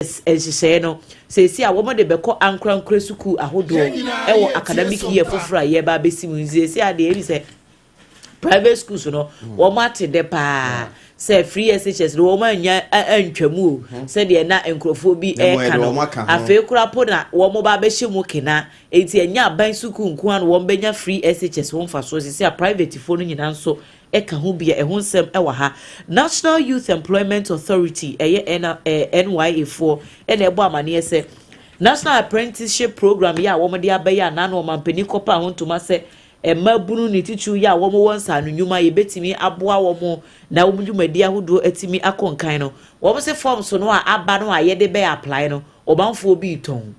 say no say see a woman de beko ankran kresuku ahodo ewo academic year fofora ye ba besi mu say ade say private schools no wo mate de pa say free SHS no wo manya antwamu say de na enkrofo bi ka no afi kura po na wo mo ba be hye kena enti anya ban suku nko an wo benya free SHS wo mfa so say private phone nyina nso eka ho bia ehun sem ewa ha National Youth Employment Authority NYA4 ene ebo amane se National Apprenticeship Program ya wo de abeya na no mampani kopa ho ntoma se emabunu ni tichu ya wo mo wonsa anunwuma ye betimi aboa wo mo na wo dwumadi ahodo atimi akonkan no wo se form so no a aba no a ye de be apply no obanfo bi ton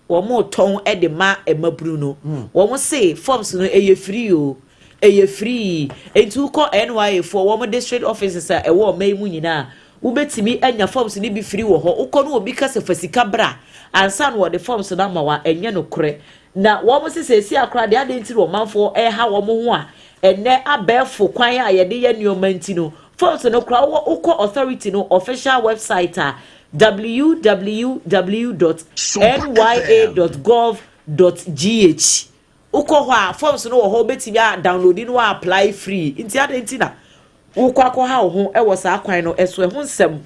wo mo ton e de ma emabunu no wo mo se forms no eye free o eye free entu ko NYA4 wo mo district officers e wo mai mu nyina wo betimi anya forms ni bi free wo ho ukọ no obi kase fasika bra ansa no the forms na ma wa enye no kore na wo mo se si akra de ade ntiri wo manfo ha wo mo ho a enne abefo kwan a ye de ye nioma ntino forms no kra wo ukọ authority no official website www.nya.gov.gh ukọ ho a forms no wo ho betimi a download no apply free nti ade ntina ukọ akọ ha ho e wo sa kwan no eso e ho nsem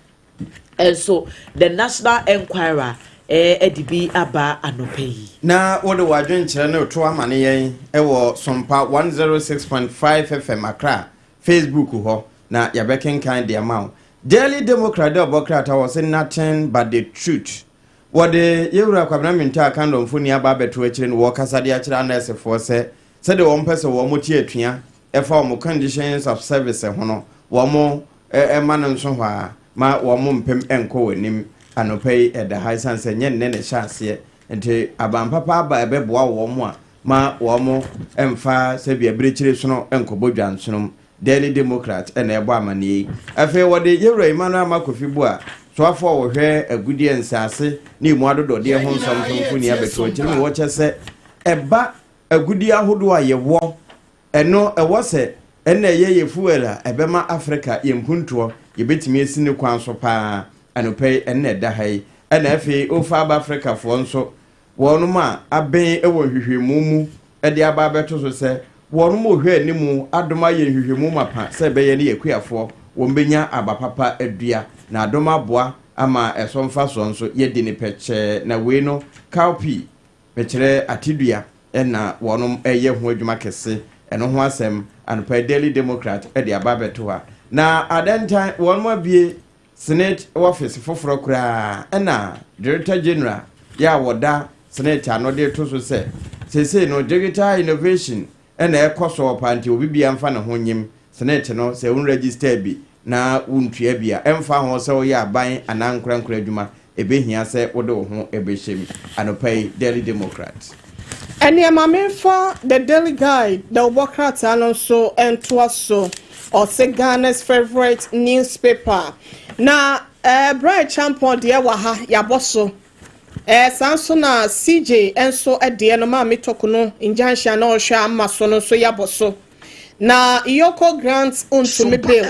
enso the National Enquirer edibi aba anopai na wode wadwen kire ne to amane yen e wo Sompa 106.5 FM Accra Facebook ho na yabekenkan de amount Daily Democrat obokrata was nothing but the truth wode yewura kwabna minta kan do mfoni aba beto akire ne wo kasa de akire anesefo se de wo mpese wo moti atua e fa wo conditions of service ho no wo mo ma no nso hwa ma wo mo mpem enko wanim anopai the high sense nyen ne chance enti abampapa aba ebeboa wo mo a ma wo mo emfa se bia brechire so no enkobodwan so Daily Democrat ene ebo amane afi wode yewura Emmanuel Makofibu a so afọ wo hwe agudie nsase na imu adodo de ho nsomfoni abeto akire wo chese eba agudie ahodo a yewo eno ewo se ene ye fuela ebema Africa yempuntuo yebetimi esine kwan so pa anopai ene da hai ene afi ofa aba Africa fo nso wonum a aben ewo hwehwemu mu ede aba beto so se wonum ohwe animu adoma ye hwehwemu mapa se beye ne yekuafo wombenya abapapa adua na adoma boa ama esomfa so nso yedi ne peche na we no cowpea pechere atidua ena wonum eye ho adwuma kese eno ho asem anopai Daily Democrat ede aba beto ha na adentan wonum abie Senate office foforo kura ena Director General ya woda Senate anode to so se no digital innovation ena ekoso panti obibia mfa ne ho nyim Senate no se un register bi na untua bia emfa ho se wo ya ban anankurankura adwuma ebehia se wode wo ho ebehiem anopai Daily Democrat eni amamfa the Daily Guide the Democrat alonso entwaso or say Ghana's favorite newspaper na Adea Akye de wa ha yaboso sanso na CJ enso ede no ma metokono injansha na ohwa amaso no so yaboso na Iyoko grants untumi bill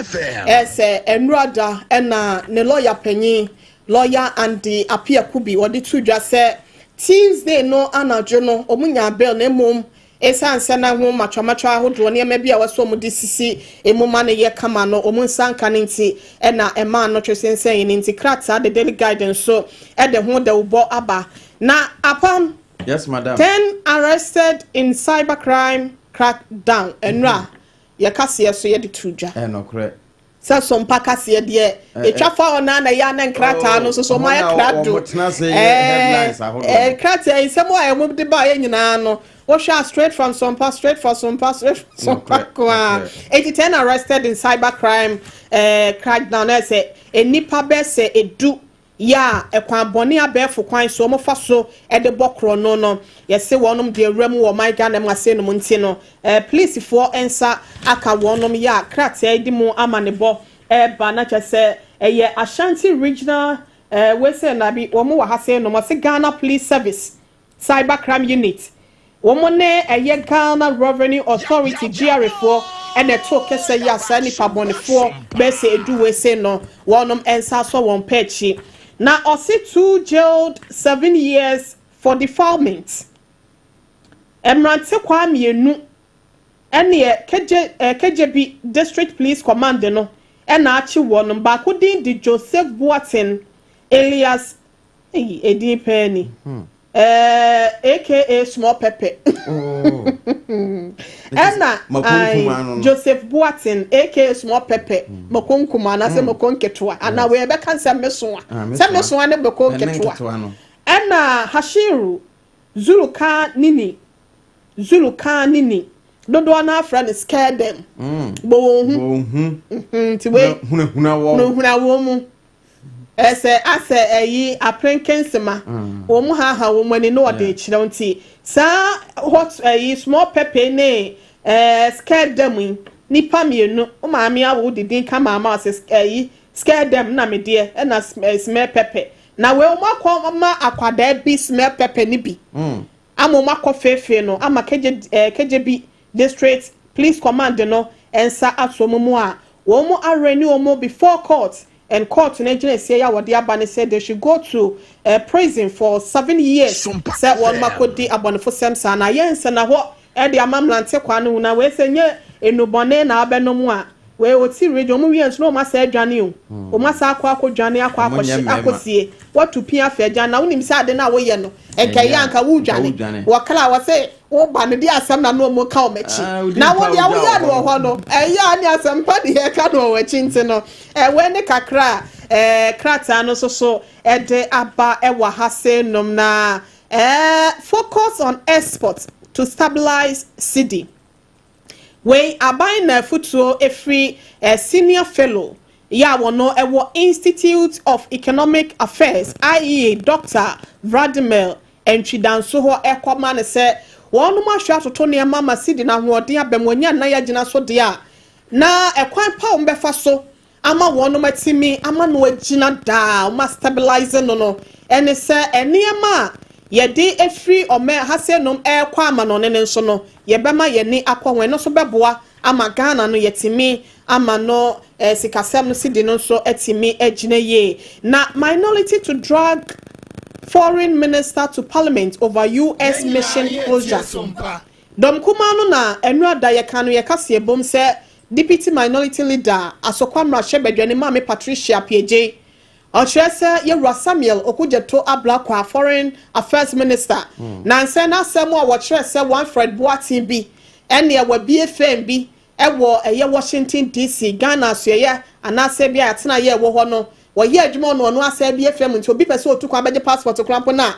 enrada na ne lawyer panyin lawyer Adea Akye Abia wodi tudwa se Tuesday no anajo no omunya bill na mom esanse na ho matwamacho ahodo ne mabia waso mu disisi emuma ne ye kama no omunsanka ne nti na ema no twesensen ne nti krata the Daily Guidance so de ho de ubo aba na upon yes madam 10 arrested in cybercrime crackdown enra ye kase so ye de tudwa no correct sa Sompa kase de etwafa ona na ya na krata no so ma ya krado krata isemo ayemo de ba ye nyina no straight from Sompa 10 arrested in cybercrime crackdown say enipa be say edu ya ekwan boni abefo kwan so mo fa so e de bokro no yese wonum de awram wo my Ghana mase no nti no police for ensa aka wonum ya kratia di mu amanebo ba na chese ye Ashanti regional we say na bi wo mo wa ha say no mo say Ghana Police Service cybercrime unit Womone eye Ghana Revenue Authority GRA4 ene to kese ya sa nipa bonefo be se edu we se no wonom ensa so won pechi na osi 2 jailed 7 years for defilement. Emrante kwa mienu ene KJB District Police Command no ena achi won baako din di Joseph Boatin Elias Edin Penny aka Small Pepper ena Joseph Boatin aka Small Pepper makonkuma na se makonketwa ana we be kan se mesoa ne makonketwa ena Hashiru Zuluka nini dodo na afra ne scare them ti we huna wo mu ese ayi aprenkensema wo mu ha wo mu ni no de kire nti sa hot ayi small pepper ne scare them nipa mienu o maami awo didin kama ma ayi scare them na me de na small pepper na we mo akwa akwada bi small pepper ni bi amoma kofefe no ama KJB District Police Command no ensa asomumu a wo mo areni wo mo before court and court na gina say ya wode abane said they should go to prison for 7 years say won makodi abonefo semsa na yensa na ho e de amamlante kwa no na we senye enubone na abenomu a we oti radio mu wiens no ma say adwane o ma sa akwadwane akosie watu pia fa adwane na wonim say ade na wo ye no enkaye anka wo dwane wo kala wo say wo ba no di asem na no mo ka o machi na wo dia wo ya no ho no ya ni asem pa de ka no wa chinti no we ne kakra krata no so de aba wa hase nom na focus on exports to stabilize city. We are buying a footso every senior fellow. Ya wono ewo Institute of Economic Affairs, i.e. Dr. Vladimir Enchidanso ho ekoma se wonu ma hwa toto ne mama sidi na hoodin abemwonya na ya gina so dia na ekwan pa umbefa so ama wonu matimi ama no agina da ma stabilize no ene se eniema yedi efri ome hase nom ekwa ama no ne nso no yebema yeni akwa no so beboa ama Ghana no yetimi ama no sikasem no sidi no so etimi agina ye na minority to drag foreign minister to parliament over US mission closure. Dom kumano na enua da ye kanu ye kase bom se deputy minority leader asokwamra shebedwane mame Patricia PJ Ochese ye Samuel Okujeto Ablakwa foreign affairs minister na nse na asemo a wochire se Wilfred Boatin bi ene ye wa BFM bi ewo eye Washington DC Ghana so ye anase bia atena ye wo ho no wo ye adwuma no no asa BFM nti obi pese otu kwa beje passport krampo na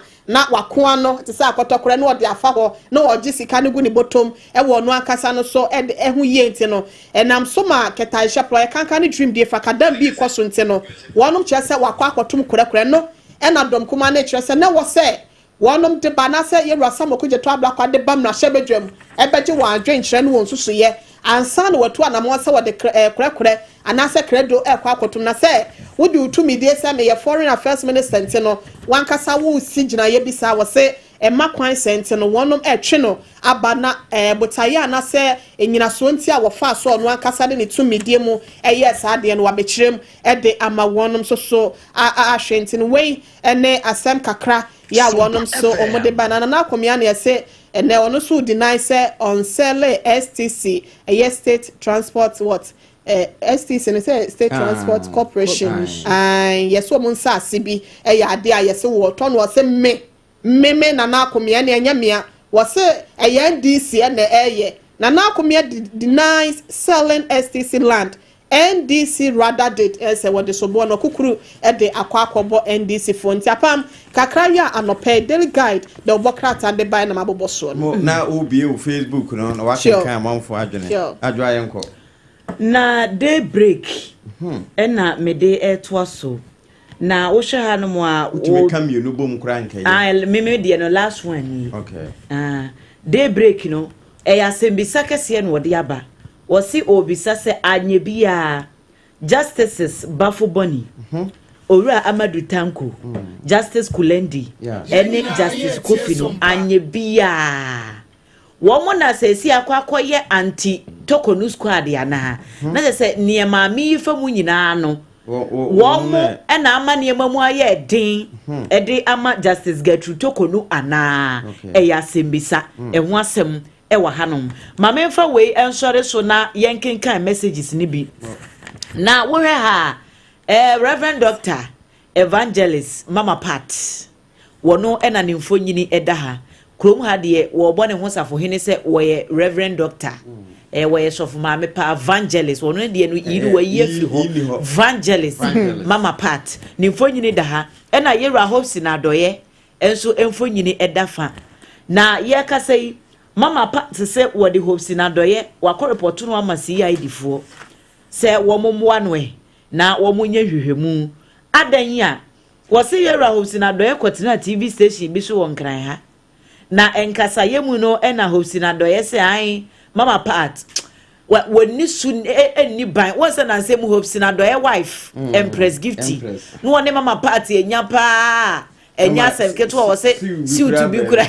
wakoa no te sa akotokore no de afa ho na oji sika ne gu ni botom ewo no akasa no so ehu ye nti no enam so ma keta shaplo ye kanka ne dream de fa kadam bi koso nti no wonum kyerese wakwa akotom korekore no ena dom kuma na kyerese na wo se wonum de bana se ye Rasam Okujeto Ablakwa de bam na hyebedwam ebeje wa adwen kyerɛ no won susu ye ansa na watu anamo se wode korekore anase credo ekwa akotom na se wodi utumi de se me ye foreign affairs minister nti no wankasa wo sigina ye bisa wo se emakwan sente no wonum etwe no aba na botaye anase enyina so nti a wo fa so no wankasa de ne tumi de mu eye sa de no wabekirem de ama wonum so ahwenti no wei ene asem kakra ya wonum so omode banana na akomia na yese ene ono so deny say on sell STC state transport what STC ne say state transport corporation and yeso mo nsa asibi ya ade a yese wo to no se me na akomia na enyamia wo se NDC na na akomia denies selling STC land. NDC rather did say what the sobo no kukuru de akwakobo NDC phone tiapam kakrawia anope daily guide the obokrata and the buy na mabobo so na obi e Facebook no na wa kan amanfo adwene adwa yenko na daybreak na mede eto so na wo hwe ha no mo a wo kam ye no bom kra nkai me de no last one okay daybreak no ya sembisa kese no de aba wasi obisa se anyebia justices Bafo Boni Owura Amadu Tanko Justice Kulendi ene Justice Kofi no anyebia womo na se si akwakoye anti Tokonu squad ya na se niema mi fa mu nyina no Womo ena ama niema mu aye den ede ama Justice Gertrude Tokonu ana eya sembisa eho asem ewa hanom mamemfa we ensore so na yenkenkan messages ni bi na wo hwe ha Reverend Doctor Evangelist Mama Pat wono ena ne mfonyini eda ha krom ha de wo bo ne ho safo hene se wo ye Reverend Doctor wo ye sofu mama pa Evangelist wono de no yiru wa yefi ho Evangelist Mama Pat ne mfonyini da ha ena yera hopes na doye enso mfonyini eda fa na ye ka sei Mama Pat se wo de hopes na doye wa ko report no ama CID fo se wo momwa no na wo munye hwehwemu adan ya wo se yera hopes na doye kwetena TV station bi so won kran ha na enkasa yemu no ena hopes na doye se ai Mama Pat woni su eni ban won se na nsem hopes na doye wife Empress Gifty no woni Mama Pat enya pa enya sem keto wo se si to bi kura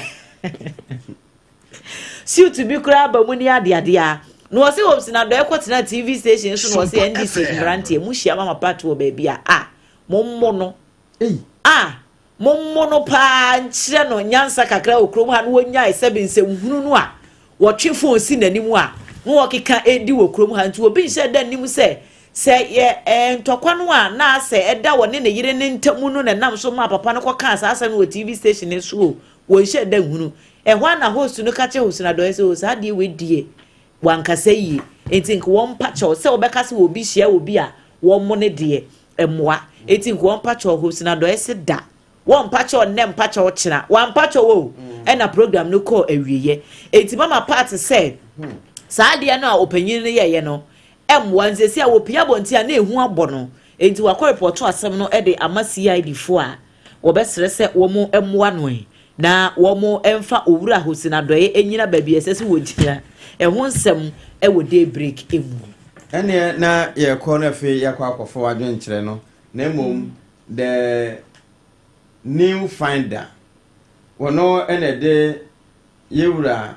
si to bi kura ba mu ni ade a no wo se hopes na doye kwetena TV station so no wo se NDC grant mu hia Mama Pat wo ba bia mommo no mommo no pa nkyere no nyansa kakra okrom ha no wonya esebinse nhunu no a wotwe phone si nanimu a no wokeka edi wokrom ha nti obi nhyɛ da nim se ye ntokwa no a na se eda wone ne yire ne ntamu no na nam so ma papa no kwaka asasa no TV station ne so wo nhyɛ da nhunu ehwa na host no ka che host na do se o sa de we die wankasa yi enti nko won pa che se obeka se obi hia obi a won mo ne de emoa enti nko won pa che host na do se da won pacho nem pacho china wan pacho wo na program no call awieye enti Mama Pat said saa de no a opanyin no ye no wanze si a wopia bonti a na ehu abono enti wakọ report asem no de ama CID fo a wo besere se wo mu emmoa no na wo mu emfa owura hosina doye enyina baabi esese wo gina eho nsem wo day break emu ene na ye ko na fe yakọ akọfo wadwen kire no na mom the new finder wono ene de yewura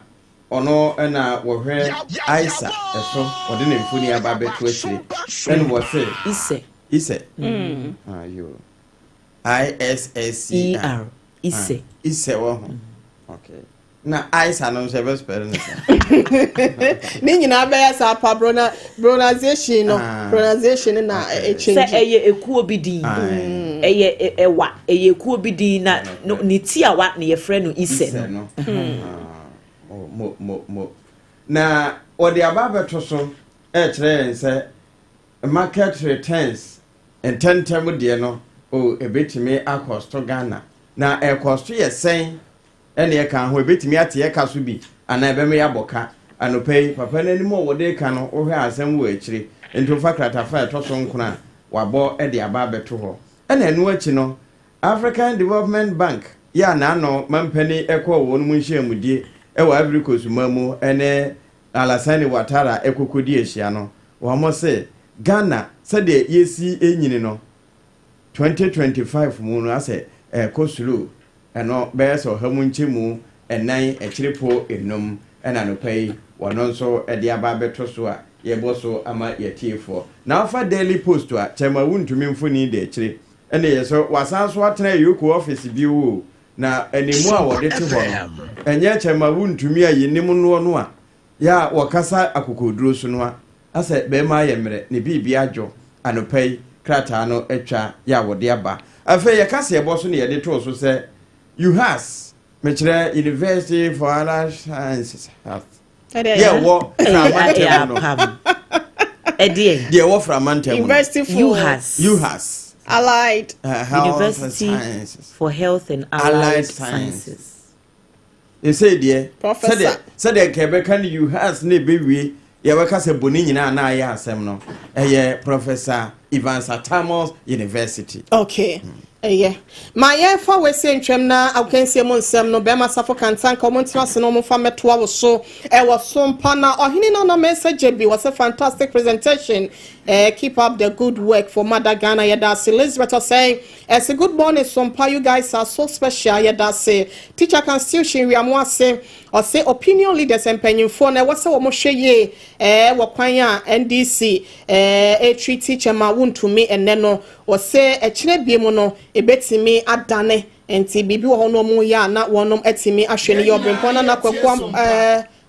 ono ena wohwe Aisa eso ode ne mfuni aba betu akire ene wo se ise you ISSER ise wo okay na Aisa no se be spell ne ni nyina be ya sa pa pronunciation no pronunciation na change se eye ekuo bi din eye ewa eye ekuo bi din na ni ti awa na ye frɛ no ise no mo na odi ababeto so kire nse market returns ententem de no ebetimi akosto Ghana na ekosto ye sen ene ye kan ho ebetimi ate ye ka so bi ana ebe me yaboka anopei papa nanimo wode ka no wo hwe asem wo akire entofa kratafa etoso nkuna wabo de ababeto ho ene enu achi no African Development Bank ya na no mampani ekọ wo no munhyiamudie ewa Ivory Coast mamu ene Alassane Ouattara ekokodi ehia no wo mo se Ghana se de yesi enyini no 2025 mu no ase kosulu eno be so hamunchemu enan ekiripo enum ena no pai wono nso de aba beto so a yebo so ama yetiefo na afa Daily Post a chema wuntumi mfoni de ekire ene yeso wasan so atena yuko office bi wo na enemu a wode te ho enye chema wuntumi a yenim no a ya wakasa akokoduro so no a ase be ma yemre ne bibi adwo anopai krata no etwa ya wode aba afa ye kase ebo so ne yede to so se you has mechre University for Higher Sciences yeah wo Framantem no Adea yeah wo Framantem University for you has Allied University for Health and Allied Sciences. You say dear Professor said the Quebecan you has ne baby ya waka se boni nyina na ya asem no Professor Ivan Satamos University. Okay. Yeah. My year for we say ntwem na akensie mo nsem no be ma safo kantan ka mo ntina no mo fa metoa wo so was Sompa na Owoahene na message bi was a fantastic presentation. Keep up the good work for Mother Ghana. Yedase Elizabeth saying, it's a good morning Sompa, you guys are so special. Yedase teacher constitution we am say or say opinion leaders and penyimfo na wasa wo mo hweye wo kwan a NDC treaty chama wontumi enne no or say kire biemu no ebetimi adane enti bibi wo hono mu ya na wonom etimi ahwe ne yobrempo na kwakwam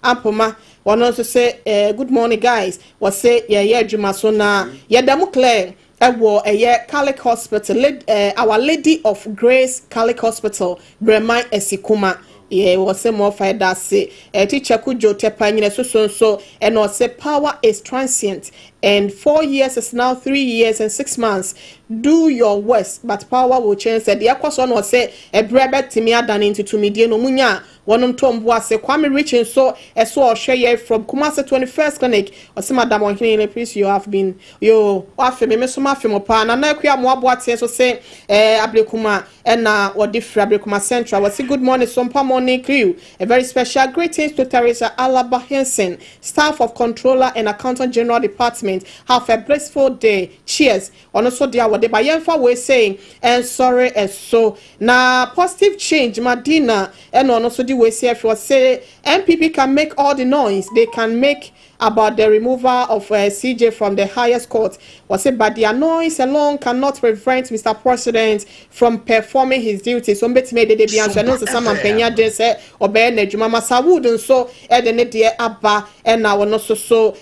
ampoma one also say good morning guys was say yeah adwuma so na yedamu clear Catholic Hospital Our Lady of Grace Catholic Hospital Bremai Esikuma was say more fire that say teacher kujo tepanyine so and was say power is transient and 4 years is now 3 years and 6 months. Do your worst, but power will change. Said the Aquason was say a brebe timia done into to me no munya. One tom was say Kwame reaching so as well share from Kumasi 21st clinic or some madam on please you have been you offer me so mafim upon and now we are more what so say Ablikuma and or different Ablikuma Central was a good morning Sompa morning crew. A very special greetings to Teresa Alaba Henson, staff of controller and accountant general department. Have a blissful day. Cheers. On also dear what the Bayenfa was saying and sorry and so now positive change Madina and on also the way say if you say MPP can make all the noise they can make about the removal of CJ from the highest court was said but their noise alone cannot prevent Mr. President from performing his duties. So bet made the be answer no some penya de say obey na djuma masa wood and so e de ne de aba and now no so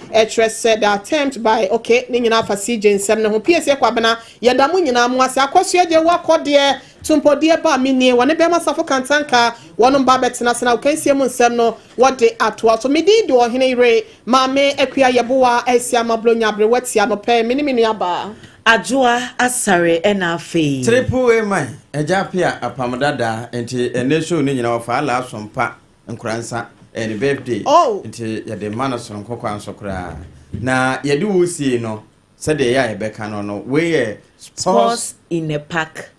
said the attempt by okay ni nyina fa CJ nsem ne ho PSA kwabena yedamu nyina mu ase akoso je wakode tumpo de ba minie wone be masafo kantanka wono ba betena sena ukansie mu nsem no wode atoa so medi do Owoahene re mame akua yeboa asia mablonya brewati anope mini aba Adua asare enafe triple man ejapia apamdada enti ene show ni nyina wafa ala asompa nkransa any birthday enti yede mana so nkokwa ansokra na yede wusie no said the ya ebeka no we sports in a pack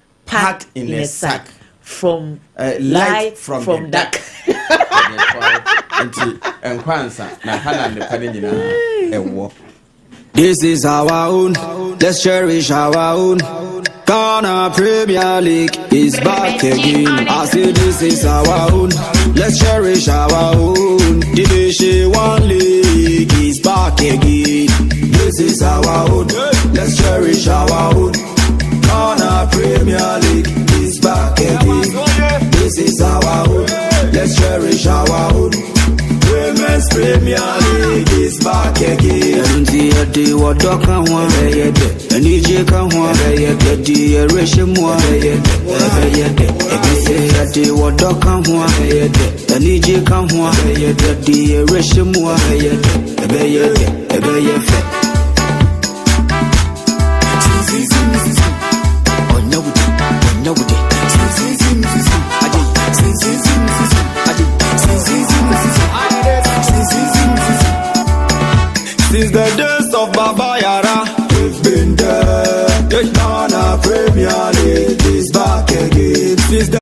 in a sack from light from dark enti nkwansa na hala ne pade nyina ewo. This is our own, let's cherish our own. Ghana Premier League is back again. I say this is our own, let's cherish our own. Division 1 League is back again. This is our own, let's cherish our own. Ghana Premier League is back again. This is our own, let's cherish our own. Women's Premier League is back again. The what can one and EJ can one the ration one the what can one and EJ can one the ration one Since the days of Baba Yara, we've been there. The Ghana Premier League is back again. Since the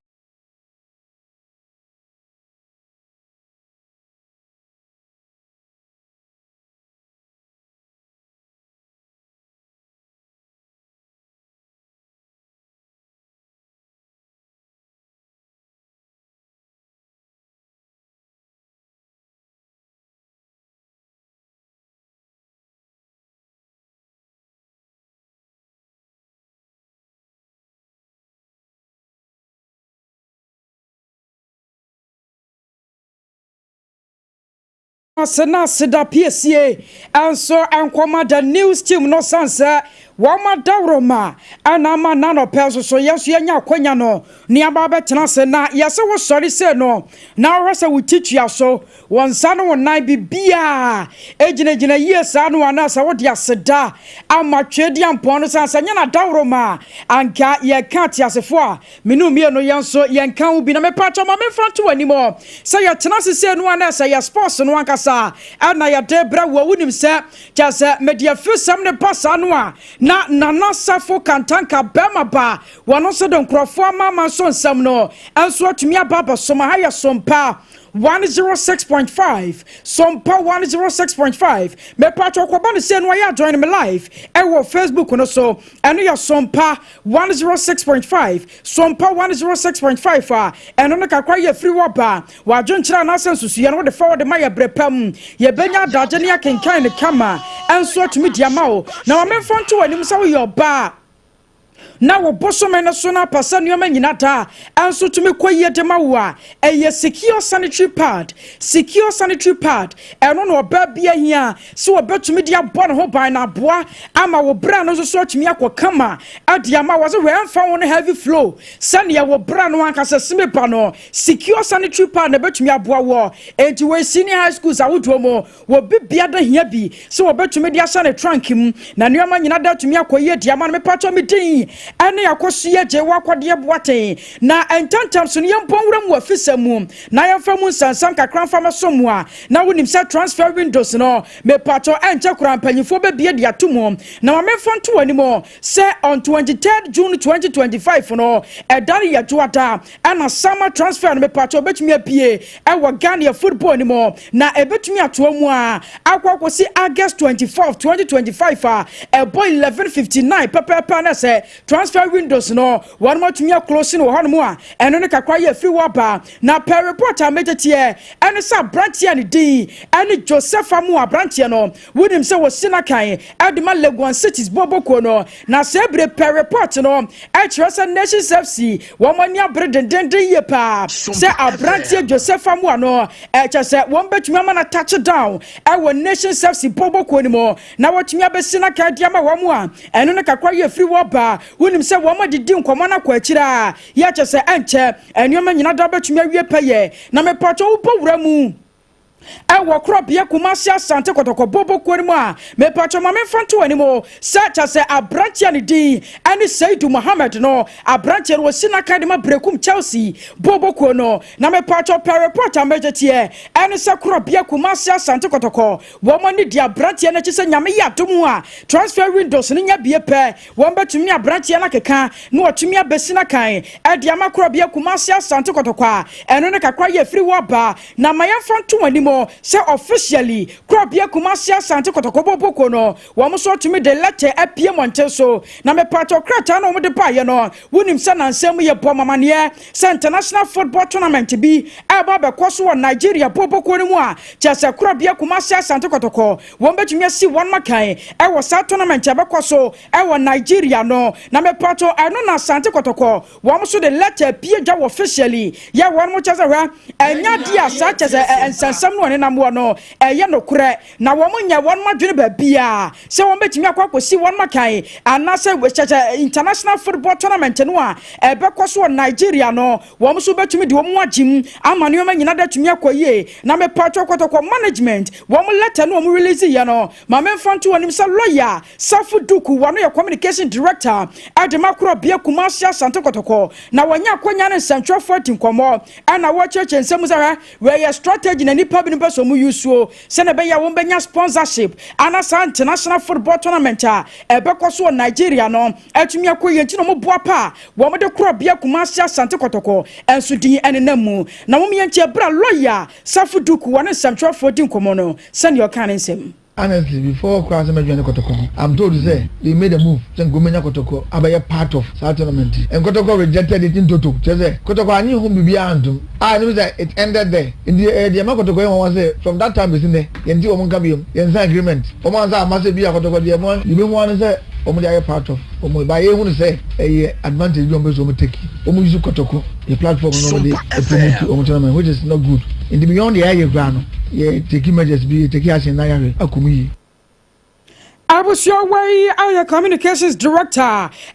Asena seda PSA and so ankoma the news team no sansa wama dawroma anama nano peso so yesu yenya kwanya no ni aba betena se na yese wo sori se no na wasa wo titua so wonsa no wonai bibia ejinejina yesa no anasa wo dia seda amatwedi ampon no sansa nya na dawroma anka ye ka tiasefo a menu mie no yenso yenka wo bi na mepacho ma mefranto animo se ye tena se no anasa ye sports no ankasa ana ya debra wo wunim se jase media fisam ne pasa no a na nana safo kantanka bema ba wono so de nkrofo mama so nsam no enso atumi ababa so ma ha ya sompa 106.5 Sompa 106.5 me patro ko ban se no ya join me live e wo Facebook no so eno ya Sompa 106.5 Sompa 106.5 eno no kakwa ye free waba wa dwonkyira na sensusu ye no de forward ma ye brepam ye benya daje ne akenkan ne kama enso atumi diama o na wa memfo nto wani musa wo yo ba na wo bosome na so na pasa nneoma nyina ta anso tumi koyie de ma wo a eye secure sanitary pad eno no ba bia hia se wo betumi dia bɔ ne ho ban na boa ama wo bra no so atumi akɔkama ade ama wo se we amfa wo no heavy flow sane wo bra no anka se sime pa no secure sanitary pad na betumi aboa wo enti we senior high schools awodo mo wo bibia da hia bi se wo betumi dia sane trunk mu na nneoma nyina da atumi akɔyie de ama no me patcho me din ene yakosuye je wakwade boaten na entantam so ne yempɔnwura mu afisa mu na yemfa mu sansam kakran fama somu a na wonim se transfer windows no me pato enche kura mpanyifo be bie de atomo na ma memfa nto ani mo se on 23rd June 2025 no edare yajuada ana summer transfer no me pato betumi apie e wo Ghana football ni mo na ebetumi ato mu a akwakosi August 24th 2025 a boy 11:59 pepe na se transfer windows no one more to closing no hanu a eno ne kakwa ye free waba na per report a mejetie ene sa branch ani di ene Joseph amu a branch no wonim se wo sina kan adema Lagos cities boboko no na se bre per report no e kire Nations FC wo mani abre denden ye pa se a branch Joseph amu no e kire se won betumi ama na touch down e wo Nations FC boboko ni mo na wotumi abesina kan dia ma wo mu a eno ne kakwa ye free waba wonim se wo ma didi nkomo na kwa akira ya kyese enche enyoma nyina da betumi awie peye na me pacho wo powura mu ewo crop ye Kumasi Asante Kotoko bobo kwanimu a me pacho ma memfa nto animo such as abranche ne din ani Saidu Mohammed no abranche no sina kadima brekum Chelsea bobo kono na me pacho per report amejetie ani se crop ye Kumasi Asante Kotoko wo mo ni dia abranche na kyese nyame ya domu a transfer windows ni nya bie pe wo betumi abranche na keka na otumi abesina kan e dia ma crop ye Kumasi Asante Kotoko a eno ne kakwa ye free waba na ma yemfa nto animo say officially crop ye Kumasi Asante Kotoko boboko no wo mo so tumi de letter apie monte so na me pato krata na wo de pa ye no wonim se na nsem ye bomamane se international football tournament bi aba be koso wo Nigeria boboko ni mu a chese crop ye Kumasi Asante Kotoko wo betumi asi one makan e wo sa tournament aba koso e wo Nigeria no na me pato eno na Asante Kotoko wo mo so de letter pie dwa officially ye wo mo chese hwa enya dia sa chese ensansam no ne namwo no eye no kure na wo munya won madwene ba bia se won betimi akwakosi won makan anase we cheche international football tournament no a ebekoso Nigeria no wo so betimi de wo mu agim amane o manyina da tumi akoye na me patro Kotoko management wo mu letter no wo release ye no ma memfa nto wonim se lawyer Safu Duku wo no ye communication director ademakro bia Kumasi Asante Kotoko na wonya akonya ne central fort nkomo ana wo cheche nsemu za we ye strategy na nipa bi npa so mu yusuo se na be ya won benya sponsorship anasa international football tournament a ebekoso Nigeria no atumi akoye ntino mo boa pa wo mo de kro bia Kumasi Asante Kotoko enso din enenamu na mo mientie bra lawyer Safu Duku wo ne central fort nkomo no se ne yokan nsem. Honestly, before Kwasi Medjani Kotoko, I'm told to say they made a move. Then Gomenya Kotoko, Abaya part of South tournament. And Kotoko rejected it in Toto. Say, Kotoko, I knew whom be behind. I knew that it ended there. In the Kotoko was there. From that time, it's in there. Yenzi Omunkabium, Yenza agreement. Omanza must be a Kotoko, the one you don't want to say. Omudia part of Omo by you want to say a advantage you almost take Omuzu Kotoko, a platform normally a promote tournament, which is not good. In the beyond the area ground, yeah, take images be take us in Nayari, Akumi. I was your way, our communications director,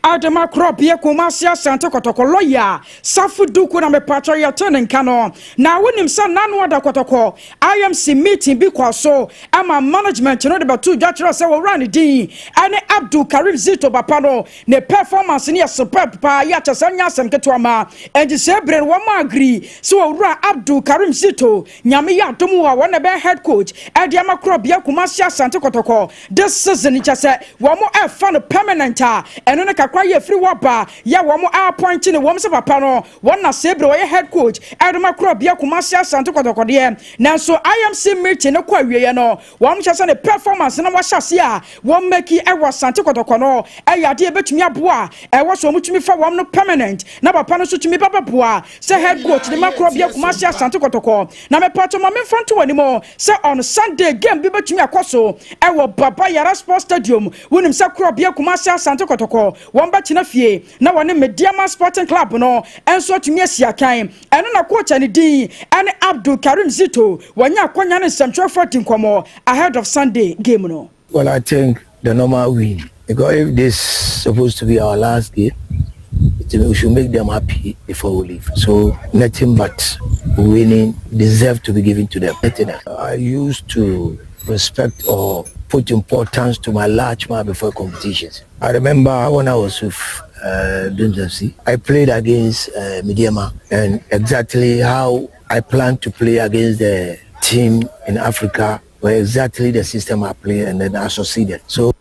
Adema Crop, ye Kumasi Asante Kotoko lawyer, Safu Duku na me patro ya turning kano. Now when him son nanwada Kotoko, IMC meeting because so I'm a management you know about two judges say we run D and Abdul Karim Zito Bapano, ne performance near superb pa ya chasanya sem ketwama, and the sebre one agree. So ra Abdul Karim Zito, Nyami ya Tumua one be head coach, Adema Crop ye Kumasi Asante Kotoko. This is season chase wo mo e fa no permanent a eno ne kakra ye free waba ya wo mo appoint ne wo mo se papa no won na sebre wo ye head coach edoma kro bia Kumasi Asante Kotokode nanso IMC meeting ne kwa wiye no wo mo chase ne performance na wa hyase a wo make e wo Asante Kotoko no e ya de betumi aboa e wo so mo tumi fa wo no permanent na papa no so tumi baba boa se head coach ne makro bia Kumasi Asante Kotoko na me pato ma me fanto wani mo se on Sunday game bi betumi akoso e wo Baba Yara Sports Stadium wonim se kro bia Kumasi Asante Kotoko won ba china fie na woni Mediama Sporting Club no enso tumi asia kan eno na coach ani din ane Abdul Karim Zito wanya akonya ne Central 14 komo ahead of Sunday game no. Well, I think the normal win, because if this is supposed to be our last game, we should make them happy before we leave. So nothing but winning deserve to be given to them. I used to respect or put importance to my large man before competitions. I remember when I was with Dunjamsi, I played against Mediama, and exactly how I planned to play against the team in Africa were exactly the system I play, and then I succeeded. So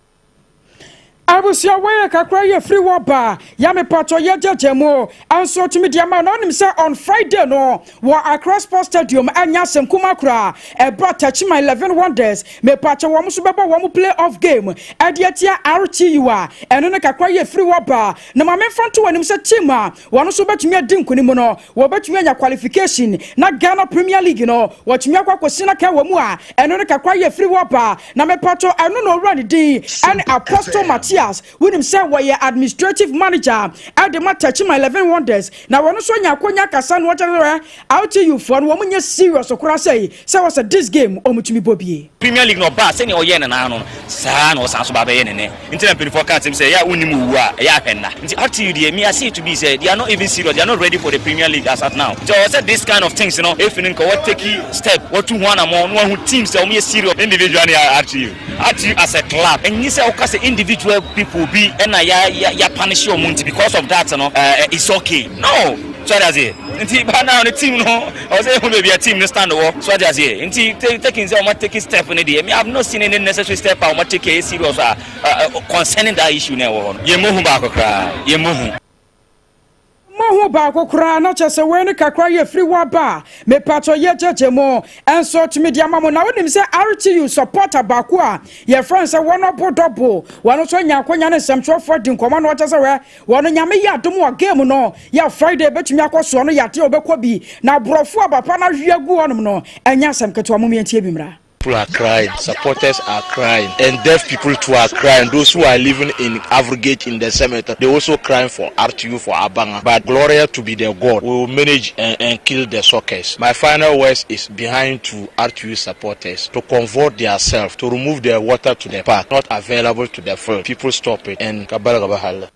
Abusia we kakra ye free waba ya me pato ye jejemo anso tumi dia ma no nim say on Friday no wo Accra Sports Stadium anya Senkuma kra e brought my 11 wonders me pato wo so beba wo play off game e dia tia RTU a eno ne kakra ye free waba na ma me fanto wanim say team a wo so betumi adi nkonim no wo betumi anya qualification na Ghana Premier League no wo tumi akwakosi na ka wo mu a eno ne kakra ye free waba na me pato eno no run di and Apostle Matthias when him say we administrative manager at the match my 11 wonders now one so nya konya kasa no whatever out to you for one nya serious okura say was this game omutumi bobie Premier League no ba say ne oye na no sa no san so ba be ye ne nti na pin for cat him say ya unimu wu a ya hwenna nti out to you there me I see it to be say they are not even serious, they are not ready for the Premier League as at now. So I said this kind of things, you know, if you know what take step what to one among one who teams say me serious individually at you as a club, and you say okay individual people be and ya punish your money because of that, you know, it's okay. No, so that's it. Until now the team, no, I was able to be a team stand up. So that's it. Until taking take step in the day. I have not seen any necessary step. I want to take a serious concerning that issue now. You move back, you move. Mo ba kokra na chese we ne kakra ye free waba me pato ye jejemo enso tumi dia mamo na wonim se RTU supporter ba ko a ye friends say one double one so nya akonya ne Central 14 koma no chese we one nyame ya dom wa game no ya Friday betumi akoso no ya te obekọ bi na brofo abapa na hwiagu wonom no enya asem keto amom yentie bi mra. People are crying, supporters are crying, and deaf people too are crying. Those who are living in aggregate in the cemetery, they also crying for RTU, for Abanga. But Gloria to be their God, we will manage and kill the suckers. My final words is behind to RTU supporters to convert themselves, to remove their water to the park, not available to the field. People stop it and Kabbalah Gabahala.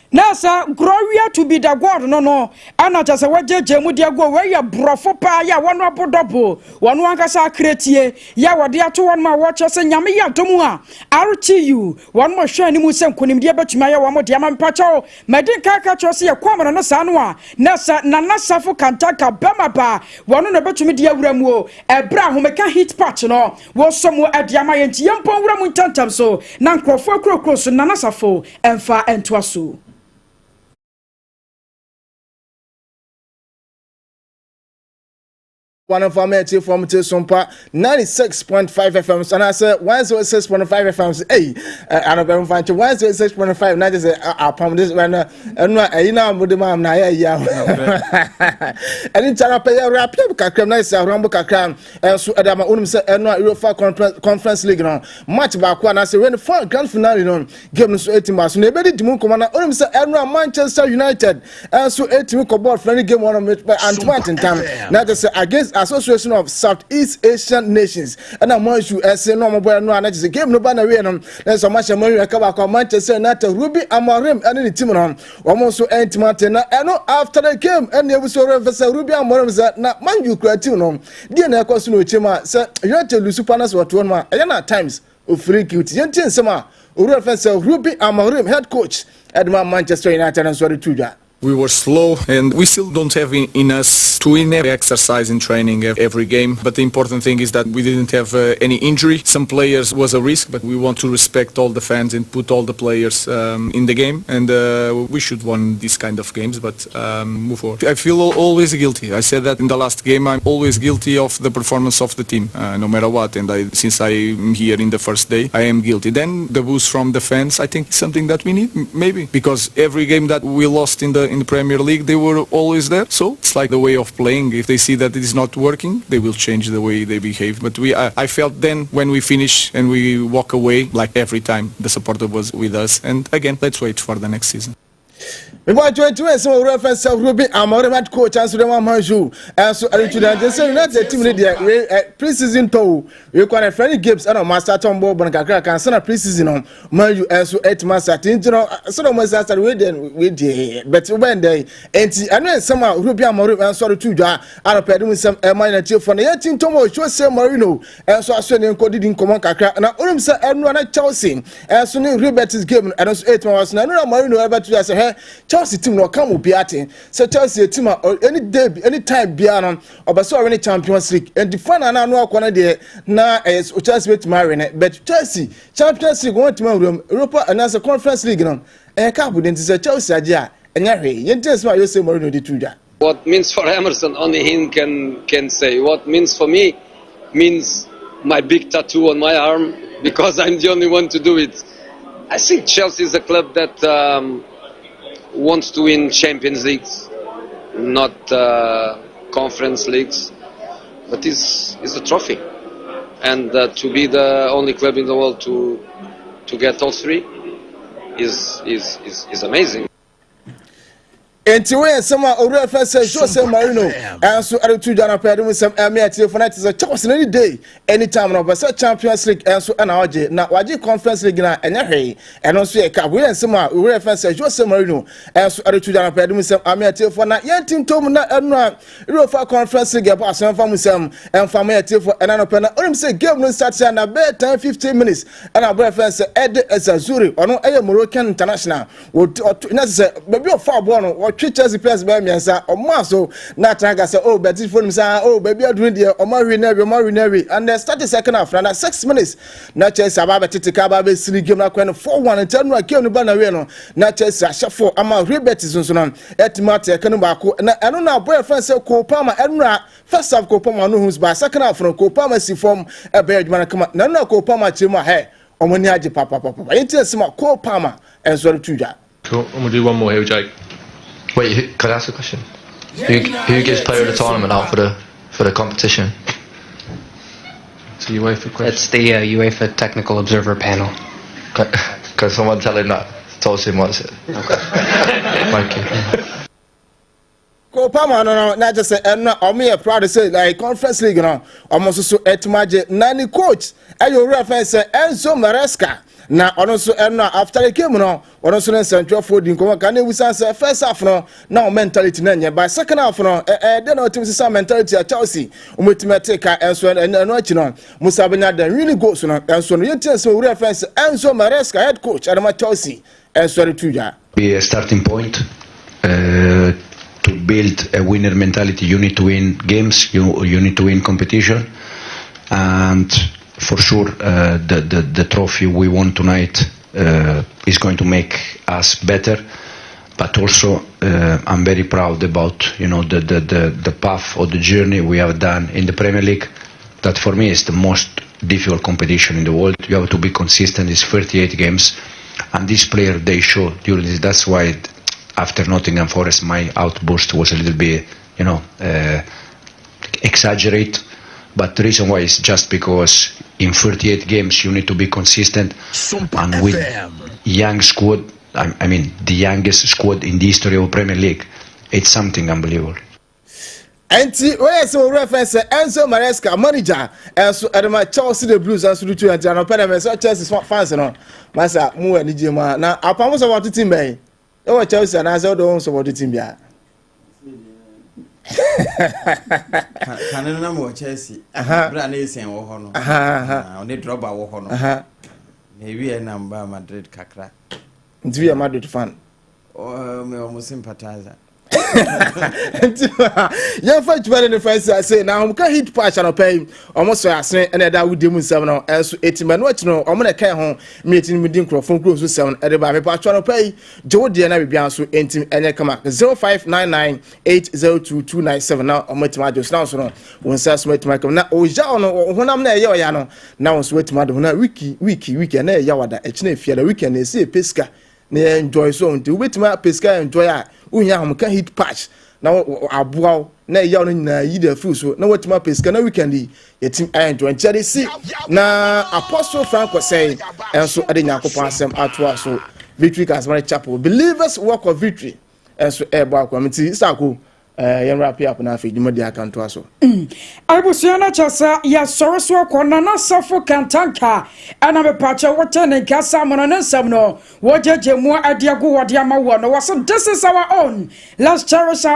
Nasa Gloria to be the God no ana just a wajejemu dia go where ya brofo pa ya one double one kasa kretie ya wade ato one ma watch say nyame ya domu a RTU one mo hwe ani mu sem konim dia betuma ya wo dia ma mpacho medin kaka cho say kwamro no sa no a nasa nanasafo kantaka bema ba one no betumi dia wuramu o ebra homeka hit patch no wo somo adiama yenti yempon wuramu ntantam so na nkrofo akrokro so nanasafo emfa entoaso. One of our mates from Sompa 96.5 FM, and I said 106.5 FM. Hey, I don't find 106.5. Now just I promise this when you know with the mom now. Yeah, and in China pay a rap kakram nice Rambo kakram. So Adama Unum said no UEFA Conference League no match back one. I say when the grand finale no game so 18 months. Nobody dimu commander Unum said no Manchester United. So 18 ko ball friendly game one with Antoine time. Now just against Association of Southeast Asian Nations and I'm more you say no more boy no and just game no banner we no there's so much money recover Manchester United Ruby Amorim and the team on almost so anti-Martin and after the game and they so reverse Ruby Amorim that na man you creative no dey na question no chema say United lose partners what one man na times of free cute yentin sama reference Ruby Amorim head coach at Manchester United and sorry to that. we were slow, and we still don't have in us to exercise in training every game. But the important thing is that we didn't have any injury. Some players was a risk, but we want to respect all the fans and put all the players in the game. And we should win these kind of games, but move forward. I feel always guilty. I said that in the last game. I'm always guilty of the performance of the team, no matter what. And since I'm here in the first day, I am guilty. Then the boost from the fans, I think, is something that we need, maybe, because every game that we lost in the Premier League, they were always there. So it's like the way of playing. If they see that it is not working, they will change the way they behave. But I felt then when we finish and we walk away, like every time the supporter was with us. And again, let's wait for the next season. We want to enter some reference of Ruby Amoremat coach and so the one Manju and so United team pre-season to we can friendly games and master Tombo Bonkakra can send a pre-season on Manju and so 8 months at so no months after we then we did but when they and then somehow Ruby Amore and so to ja and pedal with some minor chief for the team Tomo show say Marino and so I said in common kakra and I say everyone Chelsea and so Robert's game and also 8 months now Marino ever to say Chelsea team no come Ubiati. So Chelsea team any day, any time Bianon or Basso any Champions League and the final no corner there now is Chelsea with Marine, but Chelsea Champions League want to room Europa and as a Conference League on and cup wouldn't say Chelsea Adea and just why you say Marino di Tuja. What means for Emerson only him can say. What means for me means my big tattoo on my arm because I'm the only one to do it. I think Chelsea is a club that wants to win Champions Leagues, not Conference Leagues, but it's a trophy, and to be the only club in the world to get all three is amazing. Anyway, some reference Jose Marino and so other two Jana Pedro with some Amiati for night is a chance any day, anytime of a Champions League and so an RJ. Now, Waji Conference League and also a cup. We and some reference Jose Marino and so other two Jana Pedro with some Amiati for night. Yentin Tomuna and Europa Conference League about some from some and family for an open. Or say game no starts and a bed 10-15 minutes and our reference Ed as a Zuri or no a Moroccan international would not maybe a far born or Chelsea players by me and say, oh, Maso, not I say, oh, but for him, oh, baby, I'm doing the Marinary, and they started second half, and at 6 minutes, not Chelsea, Ababa Titikaba, Silly game, like 4-1, and 10 like Kevin Banareno, not Chelsea, Shafo, Ama Ribetis, and so on, Etimate, Kanubako, and I don't know, boyfriend, say, Kopama, and first half Kopama, who's by second half from Kopama, see from a bed, Manakama, no Kopama, Chima, hey, or Moniaji, Papa, it is some Kopama, and so to that. Cool, I'm gonna do one more here, Jake. Wait, can I ask a question? Who gives player of the tournament out for the competition? It's the UEFA question. It's the UEFA Technical Observer Panel. Can someone tell him that? Told him what's it. Okay. Thank you. Kopama no not just say I'm here proud to say like Conference League no almost so etmaje nani coach ayo reference Enzo Maresca. Na ono so after the game no ono so central forward nko kan we say first half no na mentality na nya by second half no then o team say mentality at Chelsea umetima take Enzo no achi no Musa Benya then really goes no Enzo no yet so reference Enzo Maresca head coach at Chelsea Enzo to ya be a starting point to build a winner mentality. You need to win games, you need to win competition, and for sure the trophy we won tonight is going to make us better, but also I'm very proud about the path or the journey we have done in the Premier League. That for me is the most difficult competition in the world. You have to be consistent. It's 38 games, and this player they show during this. That's why after Nottingham Forest my outburst was a little bit exaggerate, but the reason why is just because in 38 games you need to be consistent, and with young squad, I mean the youngest squad in the history of Premier League, it's something unbelievable. Where's the reference Enzo Maresca manager and so at Chelsea the Blues and so do and Panama so Chelsea fans no masa mu ani jema na apamo so what team be e Chelsea na so do so what team bia Can na mo Chelsea bra na esen wo ho no oni dropper wo ho no na wi e number Madrid kakra nti wi Madrid fan me almost sympathizer. Yeah, for the first I say now, can hit patch and pay almost so I say, and that would do 7 and so 18 men. What you know, I'm gonna care home meeting with Dinkro from close to 7 at the bar. Patch and pay Joe Diana Bianso, intim and come up 0599802297 now. I'm with my just now. So, when Sass met my come now, oh, Jano, when I'm there, Yano, now sweat Madonna, wiki, and there Yawada, a chin fear the weekend, they see a pesca. Ne enjoy so until wait my pesca enjoy. Unya hom can hit patch na aboa na yaw no nyina yi da fu so na watima pesca na weekend yetim enjoy nchade si na Apostle Franco say enso ade nyakopon asem atoa so Victory Castle Chapel believers work of victory enso ebo akwamiti sako yen wrap up na afi dimo dia kan to so Abusuana chasa ya soroswo kona na safo kantanka ana me pacha wote ne gasa mono ne nsam no wojeje mu adiago wode ama wo no was this is our own. Let's cherish our